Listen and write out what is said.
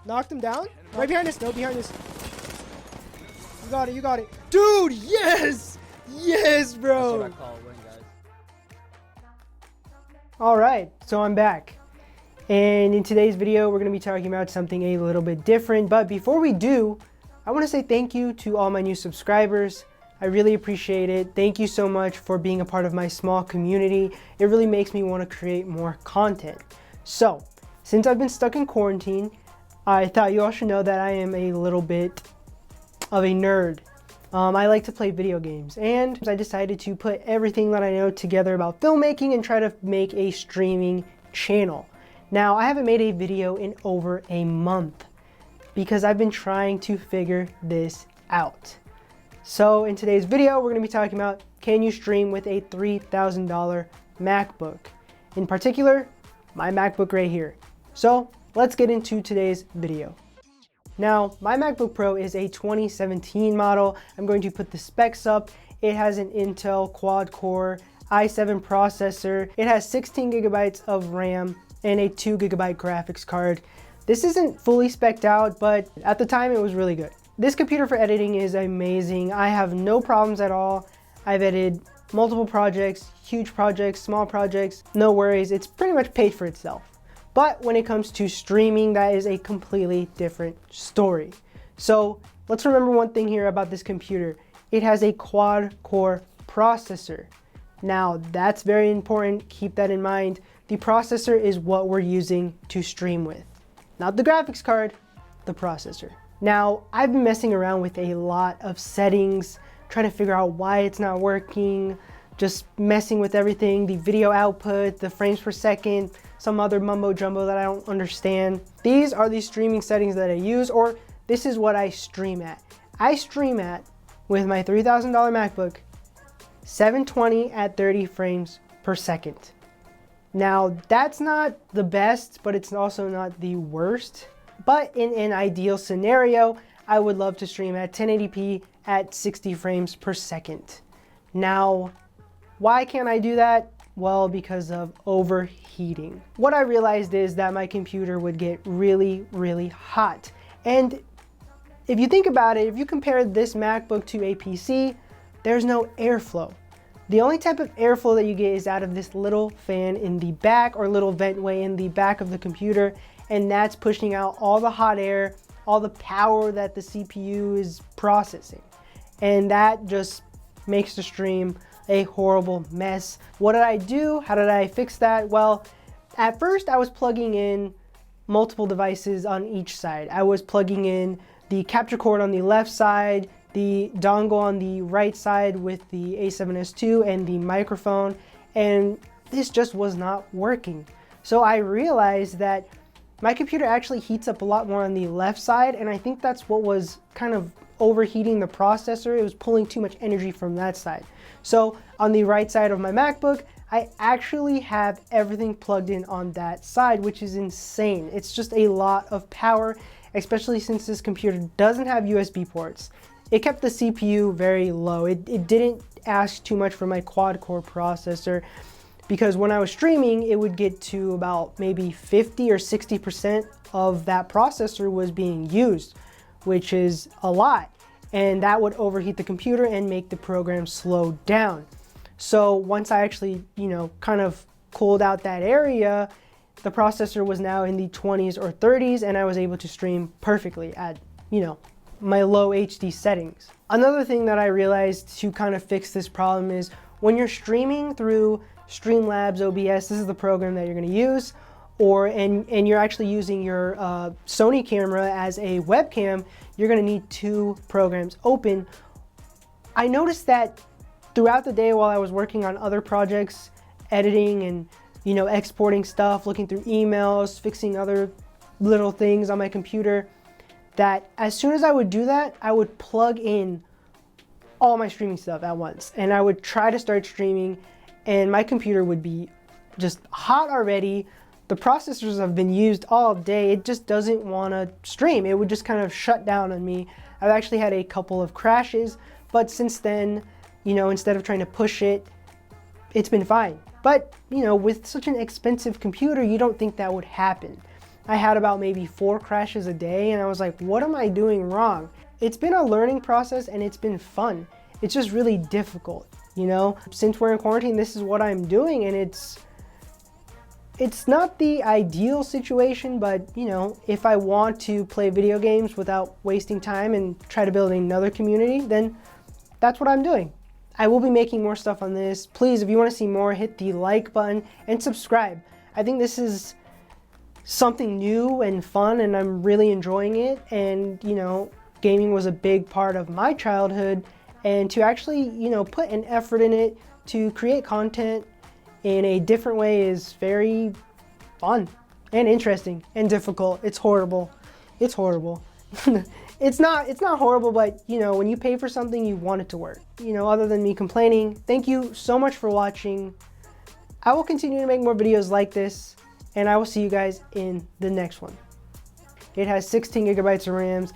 Knocked him down. Right behind us. No, behind us. You got it. You got it. Dude, yes. Yes, bro. That's what I call a win, guys. All right, so I'm back. And in today's video, we're going to be talking about something a little bit different. But before we do, I want to say thank you to all my new subscribers. I really appreciate it. Thank you so much for being a part of my small community. It really makes me want to create more content. So, since I've been stuck in quarantine, I thought you all should know that I am a little bit of a nerd. I like to play video games, and I decided to put everything that I know together about filmmaking and try to make a streaming channel. Now, I haven't made a video in over a month because I've been trying to figure this out. So in today's video, we're going to be talking about, can you stream with a $3,000 MacBook? In particular, my MacBook right here. So let's get into today's video. Now, my MacBook Pro is a 2017 model. I'm going to put the specs up. It has an Intel quad-core i7 processor. It has 16 gigabytes of RAM and a 2 gigabyte graphics card. This isn't fully spec'd out, but at the time it was really good. This computer for editing is amazing. I have no problems at all. I've edited multiple projects, huge projects, small projects, no worries. It's pretty much paid for itself. But when it comes to streaming, that is a completely different story. So let's remember one thing here about this computer. It has a quad-core processor. Now that's very important, keep that in mind. The processor is what we're using to stream with. Not the graphics card, the processor. Now, I've been messing around with a lot of settings, trying to figure out why it's not working, just messing with everything, the video output, the frames per second, some other mumbo jumbo that I don't understand. These are the streaming settings that I use, or this is what I stream at. I stream at, with my $3,000 MacBook, 720 at 30 frames per second. Now, that's not the best, but it's also not the worst. But in an ideal scenario, I would love to stream at 1080p at 60 frames per second. Now, why can't I do that? Well, because of overheating. What I realized is that my computer would get really, really hot. And if you think about it, if you compare this MacBook to a PC, there's no airflow. The only type of airflow that you get is out of this little fan in the back, or little ventway in the back of the computer, and that's pushing out all the hot air, all the power that the CPU is processing. And that just makes the stream a horrible mess. What did I do? How did I fix that? Well, at first I was plugging in multiple devices on each side. I was plugging in the capture cord on the left side, the dongle on the right side with the A7S II and the microphone, and this just was not working. So I realized that my computer actually heats up a lot more on the left side, and I think that's what was kind of overheating the processor. It was pulling too much energy from that side. So on the right side of my MacBook, I actually have everything plugged in on that side, which is insane. It's just a lot of power, especially since this computer doesn't have USB ports. It kept the CPU very low. It didn't ask too much for my quad-core processor, because when I was streaming, it would get to about maybe 50 or 60% of that processor was being used, which is a lot. And that would overheat the computer and make the program slow down. So once I actually, kind of cooled out that area, the processor was now in the 20s or 30s, and I was able to stream perfectly at, my low HD settings. Another thing that I realized to kind of fix this problem is when you're streaming through Streamlabs OBS, this is the program that you're going to use, and you're actually using your Sony camera as a webcam, you're going to need two programs open. I noticed that throughout the day while I was working on other projects, editing and exporting stuff, looking through emails, fixing other little things on my computer, that as soon as I would do that, I would plug in all my streaming stuff at once, and I would try to start streaming, and my computer would be just hot already. The processors have been used all day. It just doesn't want to stream. It would just kind of shut down on me. I've actually had a couple of crashes, but since then, instead of trying to push it, it's been fine. But, with such an expensive computer, you don't think that would happen. I had about maybe 4 crashes a day, and I was like, what am I doing wrong? It's been a learning process and it's been fun. It's just really difficult, you know? Since we're in quarantine, this is what I'm doing, and it's not the ideal situation, but you know, if I want to play video games without wasting time and try to build another community, then that's what I'm doing. I will be making more stuff on this. Please, if you want to see more, hit the like button and subscribe. I think this is something new and fun, and I'm really enjoying it. And you know, gaming was a big part of my childhood, and to actually, you know, put an effort in it to create content in a different way is very fun and interesting and difficult. It's horrible. It's horrible. It's not horrible, but you know, when you pay for something, you want it to work. You know, other than me complaining, thank you so much for watching. I will continue to make more videos like this, and I will see you guys in the next one. It has 16 gigabytes of RAM,